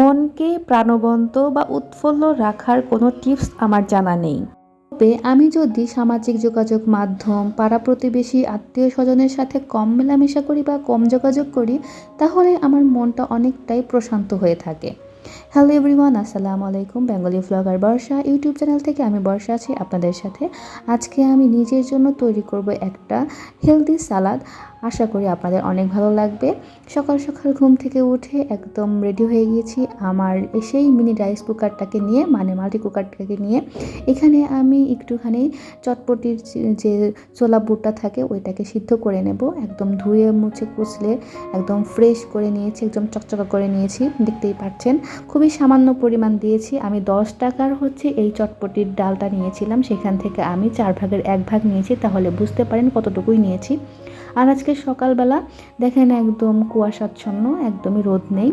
মনকে প্রাণবন্ত বা উৎফুল্ল রাখার কোনো টিপস আমার জানা নেই। তবে আমি যদি সামাজিক যোগাযোগ মাধ্যম, পাড়া প্রতিবেশী, আত্মীয় স্বজনের সাথে কম মেলামেশা করি বা কম যোগাযোগ করি, তাহলে আমার মনটা অনেকটাই প্রশান্ত হয়ে থাকে। হ্যালো এভরিওয়ান, আসসালামু আলাইকুম। বেঙ্গলি ভ্লগার বর্ষা ইউটিউব চ্যানেল থেকে আমি বর্ষা আছি আপনাদের সাথে। আজকে আমি নিজের জন্য তৈরি করব একটা হেলদি সালাদ। আশা করি আপনাদের অনেক ভালো লাগবে। সকাল সকাল ঘুম থেকে উঠে একদম রেডি হয়ে গিয়েছি আমার সেই মিনি রাইস কুকারটাকে নিয়ে, মানে মাল্টি কুকারটাকে নিয়ে। এখানে আমি একটুখানি চটপটির যে ছোলা বুটটা থাকে ওইটাকে সিদ্ধ করে নেব। একদম ধুয়ে মুছে কুচলে একদম ফ্রেশ করে নিয়েছি, একদম চকচকা করে নিয়েছি, দেখতেই পাচ্ছেন। খুবই সামান্য পরিমাণ দিয়েছি। আমি 10 টাকার এই চটপটির ডালটা নিয়েছিলাম, সেখান থেকে আমি 4 ভাগের 1 ভাগ নিয়েছি, তাহলে বুঝতে পারেন কতটুকুই নিয়েছি। আর আজকে সকালবেলা দেখেন একদম কুয়াশাচ্ছন্ন, একদমই রোদ নেই,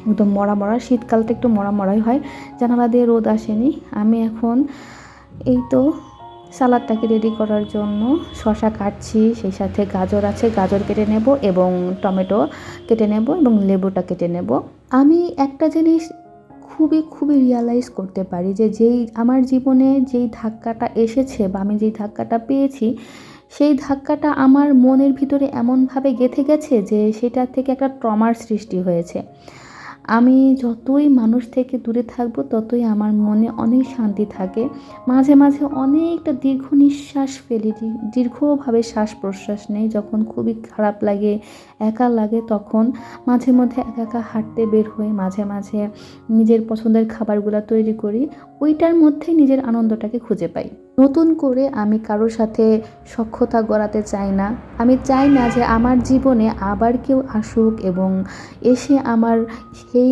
একদম মরা মরা। শীতকালটা একটু মরা মরাই হয়, জানালা দিয়ে রোদ আসেনি। আমি এখন এই তো সালাদটাকে রেডি করার জন্য শসা কাটছি, সেই সাথে গাজর আছে, গাজর কেটে নেব এবং টমেটো কেটে নেব এবং লেবুটা কেটে নেব। আমি একটা জিনিস খুবই খুবই রিয়ালাইজ করতে পারি যে যেই আমার জীবনে যেই ধাক্কাটা এসেছে বা আমি যেই ধাক্কাটা পেয়েছি, সেই ধাক্কাটা আমার মনের ভিতরে এমনভাবে গেঁথে গেছে যে সেটার থেকে একটা ট্রমার সৃষ্টি হয়েছে। আমি যতই মানুষ থেকে দূরে থাকবো ততই আমার মনে অনেক শান্তি থাকে। মাঝে মাঝে অনেকটা দীর্ঘ নিঃশ্বাস ফেলি, দীর্ঘভাবে শ্বাস প্রশ্বাস নেই। যখন খুবই খারাপ লাগে, একা লাগে, তখন মাঝে মধ্যে একা একা হাঁটতে বের হই, মাঝে মাঝে নিজের পছন্দের খাবারগুলো তৈরি করি। ওইটার মধ্যে নিজের আনন্দটাকে খুঁজে পাই। নতুন করে আমি কারোর সাথে সখ্যতা গড়াতে চাই না। আমি চাই না যে আমার জীবনে আবার কেউ আসুক এবং এসে আমার সেই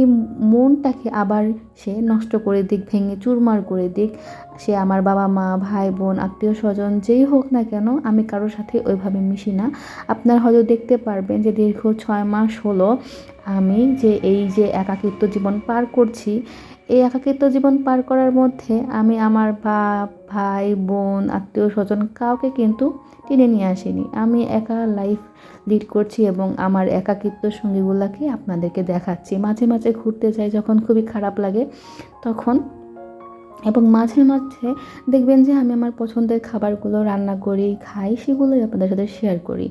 মনটাকে আবার সে নষ্ট করে দিক, ভেঙে চুরমার করে দিক। সে আমার বাবা মা, ভাই বোন, আত্মীয় স্বজন যেই হোক না কেন, আমি কারোর সাথে ওইভাবে মিশি না। আপনারা হয়তো দেখতে পারবেন যে দীর্ঘ 6 মাস হলো আমি যে এই যে একাকিত্ব জীবন পার করছি। এই একাকিত্ব জীবন পার করার মধ্যে আমি আমার বাপ, ভাই, বোন, আত্মীয় স্বজন কাউকে কিন্তু টেনে নিয়ে আসিনি। আমি একা লাইফ লিড করছি এবং আমার একাকিত্ব সঙ্গীগুলোকে আপনাদেরকে দেখাচ্ছি। মাঝে মাঝে ঘুরতে যাই যখন খুবই খারাপ লাগে তখন, এবং মাঝে মাঝে দেখবেন যে আমি আমার পছন্দের খাবারগুলো রান্না করি, খাই, সেগুলোই আপনাদের সাথে শেয়ার করি।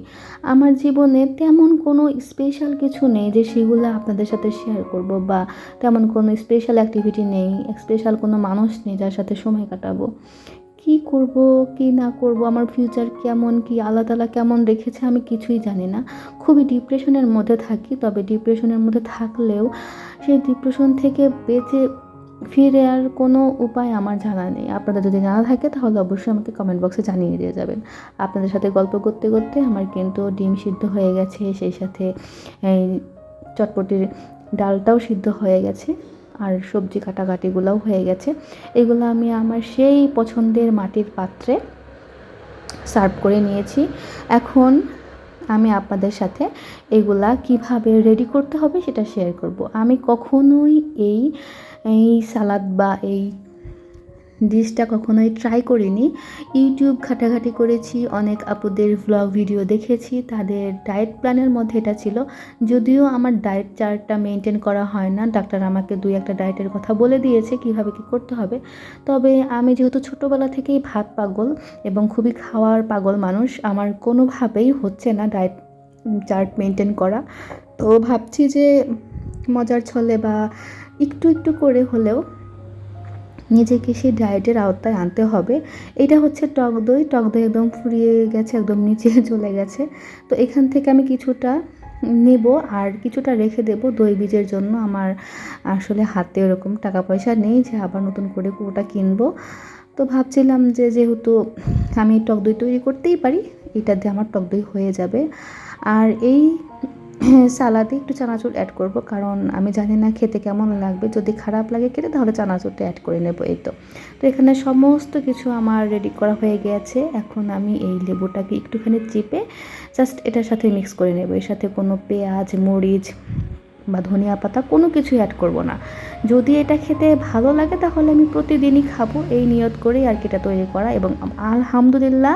আমার জীবনে তেমন কোনো স্পেশাল কিছু নেই যে সেগুলো আপনাদের সাথে শেয়ার করব, বা তেমন কোনো স্পেশাল অ্যাক্টিভিটি নেই, স্পেশাল কোনো মানুষ নেই যার সাথে সময় কাটাবো। কি করব, কি না করব, আমার ফিউচার কেমন, কি আল্লাহ তাআলা কেমন রেখেছে আমি কিছুই জানি না। খুবই ডিপ্রেশনের মধ্যে থাকি। তবে ডিপ্রেশনের মধ্যে থাকলেও সেই ডিপ্রেশন থেকে বেঁচে ফিরে আর কোনো উপায় আমার জানা নেই। আপনাদের যদি জানা থাকে তাহলে অবশ্যই আমাকে কমেন্ট বক্সে জানিয়ে দিয়ে যাবেন। আপনাদের সাথে গল্প করতে করতে আমার কিন্তু ডিম সিদ্ধ হয়ে গেছে, সেই সাথে এই চটপটির ডালটাও সিদ্ধ হয়ে গেছে, আর সবজি কাটাকাটিগুলোও হয়ে গেছে। এগুলো আমি আমার সেই পছন্দের মাটির পাত্রে সার্ভ করে নিয়েছি। এখন আমি আপনাদের সাথে এগুলা কিভাবে রেডি করতে হবে সেটা শেয়ার করব। আমি কখনোই এই এই সালাদ বা এই ডিশটা কখনোই ট্রাই করিনি। ইউটিউব ঘাটাঘাটি করেছি, অনেক আপুদের ভ্লগ ভিডিও দেখেছি, তাদের ডায়েট প্ল্যানের মধ্যে এটা ছিল। যদিও আমার ডায়েট চার্টটা মেনটেন করা হয় না, ডাক্তার আমাকে 2-1টা ডায়েটের কথা বলে দিয়েছে কীভাবে কী করতে হবে। তবে আমি যেহেতু ছোটোবেলা থেকেই ভাত পাগল এবং খুবই খাওয়ার পাগল মানুষ, আমার কোনোভাবেই হচ্ছে না ডায়েট চার্ট মেনটেন করা। তো ভাবছি যে মজার ছলে বা একটু একটু করে হলেও নিজেকে সেই ডায়েটের আওতায় আনতে হবে। এটা হচ্ছে টক দই। টক দই একদম ফুরিয়ে গেছে, একদম নিচে চলে গেছে। তো এখান থেকে আমি কিছুটা নেব আর কিছুটা রেখে দেব দই বীজের জন্য। আমার আসলে হাতে ওরকম টাকা পয়সা নেই যে আবার নতুন করে ওটা কিনবো। তো ভাবছিলাম যে যেহেতু আমি টক দই তৈরি করতেই পারি, এটা দিয়ে আমার টক দই হয়ে যাবে। আর এই সালাদে একটু চানাচুর অ্যাড করব, কারণ আমি জানি না খেতে কেমন লাগবে। যদি খারাপ লাগে খেতে তাহলে চানাচুরটা অ্যাড করে নেব। এই তো এখানে সমস্ত কিছু আমার রেডি করা হয়ে গেছে। এখন আমি এই লেবুটাকে একটুখানি চিপে জাস্ট এটার সাথে মিক্স করে নেব। এর সাথে কোনো পেঁয়াজ, মরিচ বা ধনিয়া পাতা কোনো কিছু অ্যাড করব না। যদি এটা খেতে ভালো লাগে তাহলে আমি প্রতিদিনই খাবো, এই নিয়ত করেই আর কি এটা তৈরি করা। এবং আলহামদুলিল্লাহ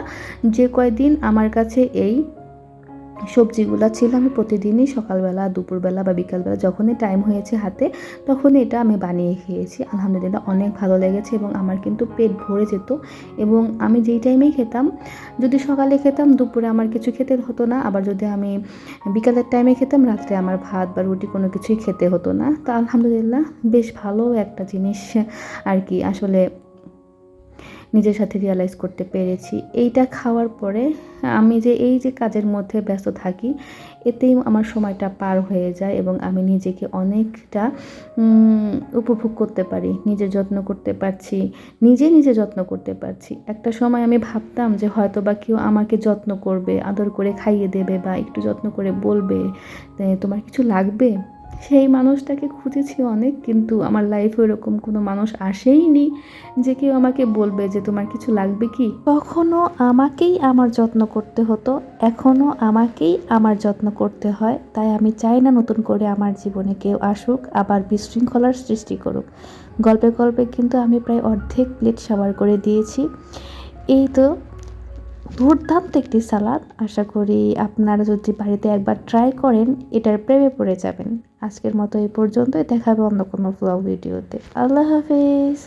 যে কয়দিন আমার কাছে এই সবজিগুলো ছিল আমি প্রতিদিনই সকালবেলা, দুপুরবেলা বা বিকালবেলা যখনই টাইম হয়েছে হাতে তখনই এটা আমি বানিয়ে খেয়েছি। আলহামদুলিল্লাহ অনেক ভালো লেগেছে এবং আমার কিন্তু পেট ভরে যেত। এবং আমি যেই টাইমেই খেতাম, যদি সকালে খেতাম দুপুরে আমার কিছু খেতে হতো না, আবার যদি আমি বিকালের টাইমে খেতাম রাত্রে আমার ভাত বা রুটি কোনো কিছুই খেতে হতো না। তো আলহামদুলিল্লাহ বেশ ভালো একটা জিনিস আর কি আসলে নিজের সাথে রিয়ালাইজ করতে পেরেছি। এইটা খাওয়ার পরে আমি যে এই যে কাজের মধ্যে ব্যস্ত থাকি, এতেই আমার সময়টা পার হয়ে যায় এবং আমি নিজেকে অনেকটা উপভোগ করতে পারি, নিজের যত্ন করতে পারছি, নিজে যত্ন করতে পারছি। একটা সময় আমি ভাবতাম যে হয়তো বা কেউ আমাকে যত্ন করবে, আদর করে খাইয়ে দেবে বা একটু যত্ন করে বলবে তোমার কিছু লাগবে। সেই মানুষটাকে খুঁজেছি অনেক, কিন্তু আমার লাইফে ওরকম কোনো মানুষ আসেইনি যে কেউ আমাকে বলবে যে তোমার কিছু লাগবে কি। তখনও আমাকেই আমার যত্ন করতে হতো, এখনও আমাকেই আমার যত্ন করতে হয়। তাই আমি চাই না নতুন করে আমার জীবনে কেউ আসুক আবার বিশৃঙ্খলার সৃষ্টি করুক। গল্পে গল্পে কিন্তু আমি প্রায় অর্ধেক প্লেট সাবার করে দিয়েছি। এই তো দুর্দান্ত একটি সালাদ। আশা করি আপনারা যদি বাড়িতে একবার ট্রাই করেন এটার প্রেমে পড়ে যাবেন। আজকের মতো এই পর্যন্তই, দেখা হবে অন্য কোনো ব্লগ ভিডিওতে। আল্লাহ হাফেজ।